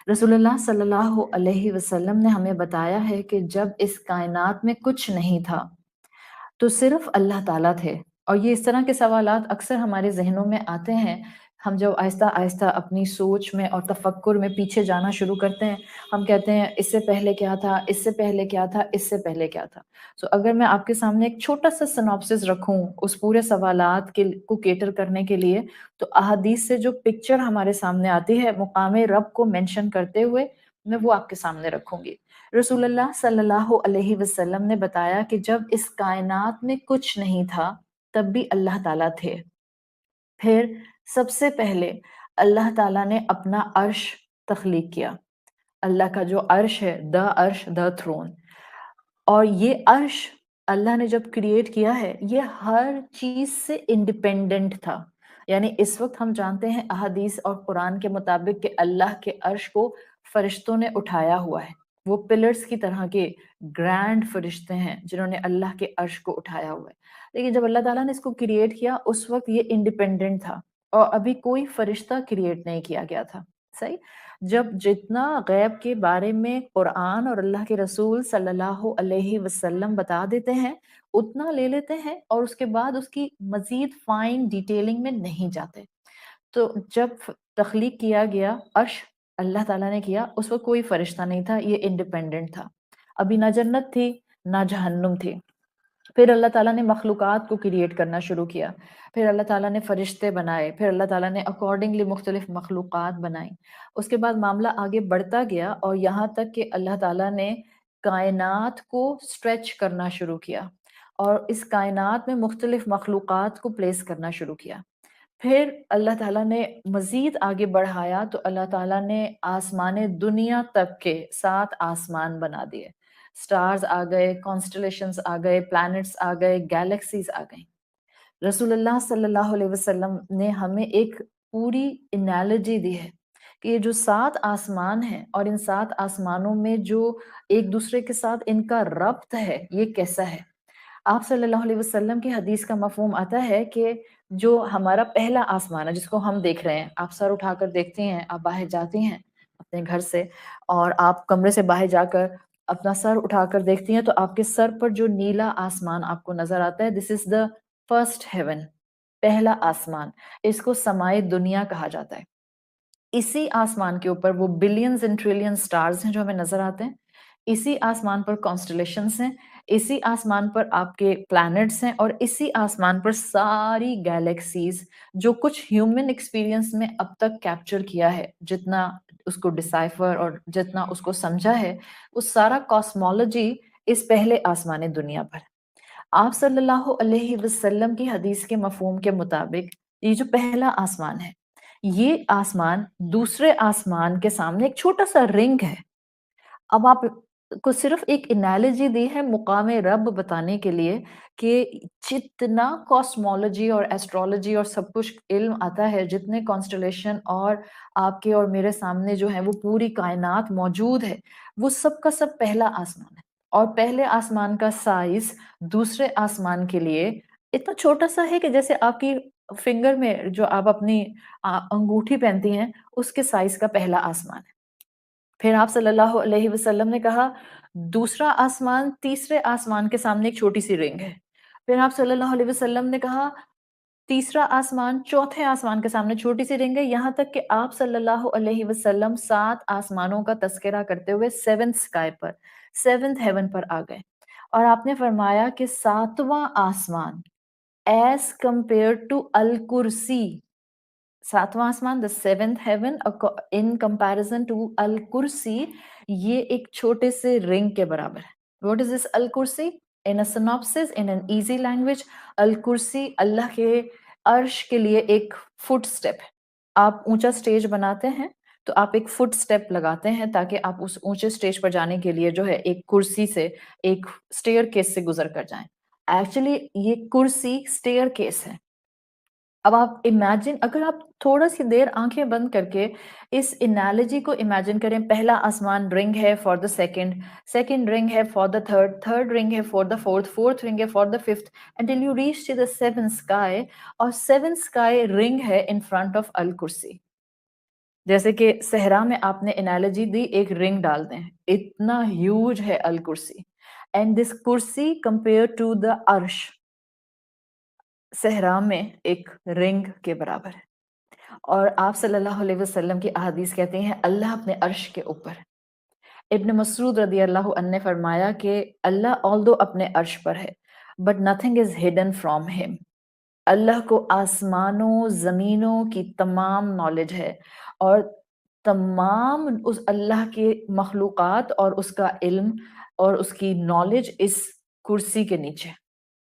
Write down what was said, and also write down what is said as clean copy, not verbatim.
रसूलुल्लाह सल्लल्लाहु अलैहि वसल्लम ने हमें बताया है कि जब इस कायनात में कुछ नहीं था तो सिर्फ अल्लाह ताला थे। और ये इस तरह के सवालात अक्सर हमारे ज़हनों में आते हैं। हम जब आहिस्ता-आहिस्ता अपनी सोच में और तफक्कुर में पीछे जाना शुरू करते हैं, हम कहते हैं इससे पहले क्या था, इससे पहले क्या था, इससे पहले क्या था। सो अगर मैं आपके सामने एक छोटा-सा सिनॉप्सिस रखूँ उस पूरे सवालात के को कैटर करने के लिए, तो अहादीस से जो पिक्चर हमारे सामने आती है मुकामे रब को मेंशन करते हुए, मैं वो आपके सामने रखूँगी। रसूलुल्लाह सल्लल्लाहु अलैहि वसल्लम ने बताया कि जब इस कायनात में कुछ नहीं था, तब भी अल्लाह ताला थे। फिर सबसे पहले अल्लाह ताला ने अपना अर्श तख्लीक किया। अल्लाह का जो अर्श है, द थ्रोन, और ये अर्श अल्लाह ने जब क्रिएट किया है, ये हर चीज़ से इंडिपेंडेंट था। यानी इस वक़्त हम जानते हैं अहादीस और कुरान के मुताबिक कि अल्लाह के अर्श को फ़रिश्तों ने उठाया हुआ है। वो पिलर्स की तरह के ग्रैंड फ़रिश्ते हैं, जिन्होंने अल्लाह के अर्श को उठाया हुआ है। लेकिन जब अल्लाह ताला ने इसको क्रिएट किया, उस वक़्त ये इंडिपेंडेंट था और अभी कोई फ़रिश्ता क्रिएट नहीं किया गया था। सही? जब जितना गैब के बारे में कुरान और अल्लाह के रसूल सल्लल्लाहु अलैहि वसल्लम बता देते हैं, उतना ले लेते हैं और उसके बाद उसकी मज़ीद फाइन डिटेलिंग में नहीं जाते। तो जब तख्लीक किया गया, अर्श अल्लाह ताला ने किया, उस वक़्त कोई फ़रिश्ता नहीं था, ये इंडिपेंडेंट था। अभी ना जन्नत थी, ना जहन्नुम थी। फिर अल्लाह ताला ने मखलूक़ात को क्रिएट करना शुरू किया। फिर अल्लाह ताला ने फ़रिश्ते बनाए, फिर अल्लाह ताला ने अकॉर्डिंगली मुख्तलिफ़ मखलूक़ात बनाई। उसके बाद मामला आगे बढ़ता गया और यहाँ तक कि अल्लाह ताला ने कायनात को स्ट्रेच करना शुरू किया और इस कायनात में मुख्तलिफ़ मखलूक़ात को प्लेस करना शुरू किया। फिर अल्लाह ताला ने मज़ीद आगे बढ़ाया तो अल्लाह ताला ने आसमाने दुनिया तक के 7 आसमान बना दिए। स्टार्स आ गए, कॉन्स्टेलेशंस आ गए, प्लैनेट्स आ गए, गैलेक्सीज़ आ गईं। रसूलुल्लाह सल्लल्लाहु अलैहि वसल्लम ने हमें एक पूरी एनालॉजी दी है कि ये जो 7 आसमान हैं और इन 7 आसमानों में जो एक दूसरे के साथ इनका रब्त है, ये कैसा है? आप सल्लल्लाहु अलैहि वसल्लम की हदीस का मफ़हूम आता है कि जो हमारा पहला आसमान है जिसको हम देख रहे हैं, आप सर उठाकर देखती हैं, आप बाहर जाती हैं अपने घर से और आप कमरे से बाहर जाकर अपना सर उठाकर देखती हैं तो आपके सर पर जो नीला आसमान आपको नज़र आता है, this is the first heaven, पहला आसमान। इसको समाए दुनिया कहा जाता है। इसी आसमान के ऊपर वो बिलियंस एंड ट्रिलियन स्टार्स हैं जो हमें नज़र आते हैं। इसी आसमान पर कॉन्स्टेलेशंस हैं, इसी आसमान पर आपके प्लैनेट्स हैं और इसी आसमान पर सारी गैलेक्सीज़ जो कुछ ह्यूमन एक्सपीरियंस में अब तक कैप्चर किया है, जितना उसको डिसाइफ़र और जितना उसको समझा है, वो सारा कॉस्मोलॉजी इस पहले आसमानी दुनिया पर। आप सल्लल्लाहु अलैहि वसल्लम की हदीस के मफ़हूम के मुताबिक ये जो पहला आसमान है, ये आसमान दूसरे आसमान के सामने एक छोटा-सा रिंग है। अब आप को सिर्फ़ एक एनालॉजी दी है मुक़ामे रब बताने के लिए कि जितना कॉस्मोलॉजी और एस्ट्रोलॉजी और सब कुछ इल्म आता है, जितने कॉन्स्टेलेशन और आपके और मेरे सामने जो है वो पूरी कायनात मौजूद है, वो सब का सब पहला आसमान है। और पहले आसमान का साइज़ दूसरे आसमान के लिए इतना छोटा-सा है कि जैसे आपकी फिंगर में जो आप अपनी अंगूठी पहनती हैं, उसके साइज़ का पहला आसमान है। फिर आप सल्लल्लाहु अलैहि वसल्लम ने कहा, दूसरा आसमान तीसरे आसमान के सामने एक छोटी-सी रिंग है। फिर आप सल्लल्लाहु अलैहि वसल्लम ने कहा, तीसरा आसमान चौथे आसमान के सामने छोटी-सी रिंग है, यहाँ तक कि आप सल्लल्लाहु अलैहि वसल्लम 7 आसमानों का तज़किरा करते हुए 7th स्काई पर, 7th हेवन पर आ गए और आपने फरमाया कि 7वाँ आसमान एज़ कंपेयर्ड टू अल कुर्सी, 7वाँ आसमान the 7th heaven in comparison to अल कुर्सी, ये एक छोटे से रिंग के बराबर है। व्हाट इज दिस अल कुर्सी? In a synopsis in an easy language, अल कुर्सी अल्लाह के अर्श के लिए एक फुट स्टेप है। आप ऊंचा स्टेज बनाते हैं तो आप एक फुट स्टेप लगाते हैं ताकि आप उस ऊंचे स्टेज पर जाने के लिए जो है एक कुर्सी से एक स्टेयर केस से गुजर कर जाएं। एक्चुअली ये कुर्सी स्टेयर केस है। अब आप इमेजिन, अगर आप थोड़ा-सी देर आँखें बंद करके इस एनालॉजी को इमेजिन करें, पहला आसमान रिंग है for the second, second ring है for the third, third ring है for the fourth, fourth ring है for the fifth until you reach to the seventh sky और सेवेंथ स्काई रिंग है इन फ्रंट ऑफ अल कुर्सी। جیسے کہ صحرا میں آپ نے انالوجی دی، ایک رنگ ڈال دیں، اتنا ہیوج ہے الکرسی، اینڈ دس کرسی کمپیئر ٹو دا عرش صحرا میں ایک رنگ کے برابر ہے۔ اور آپ صلی اللہ علیہ وسلم کی احادیث کہتے ہیں اللہ اپنے عرش کے اوپر ہے۔ ابن مسعود رضی اللہ عنہ نے فرمایا کہ اللہ although اپنے عرش پر ہے but nothing is hidden from him۔ اللہ کو آسمانوں زمینوں کی تمام نالج ہے، اور تمام اس اللہ کے مخلوقات اور اس کا علم اور اس کی نالج اس کرسی کے نیچے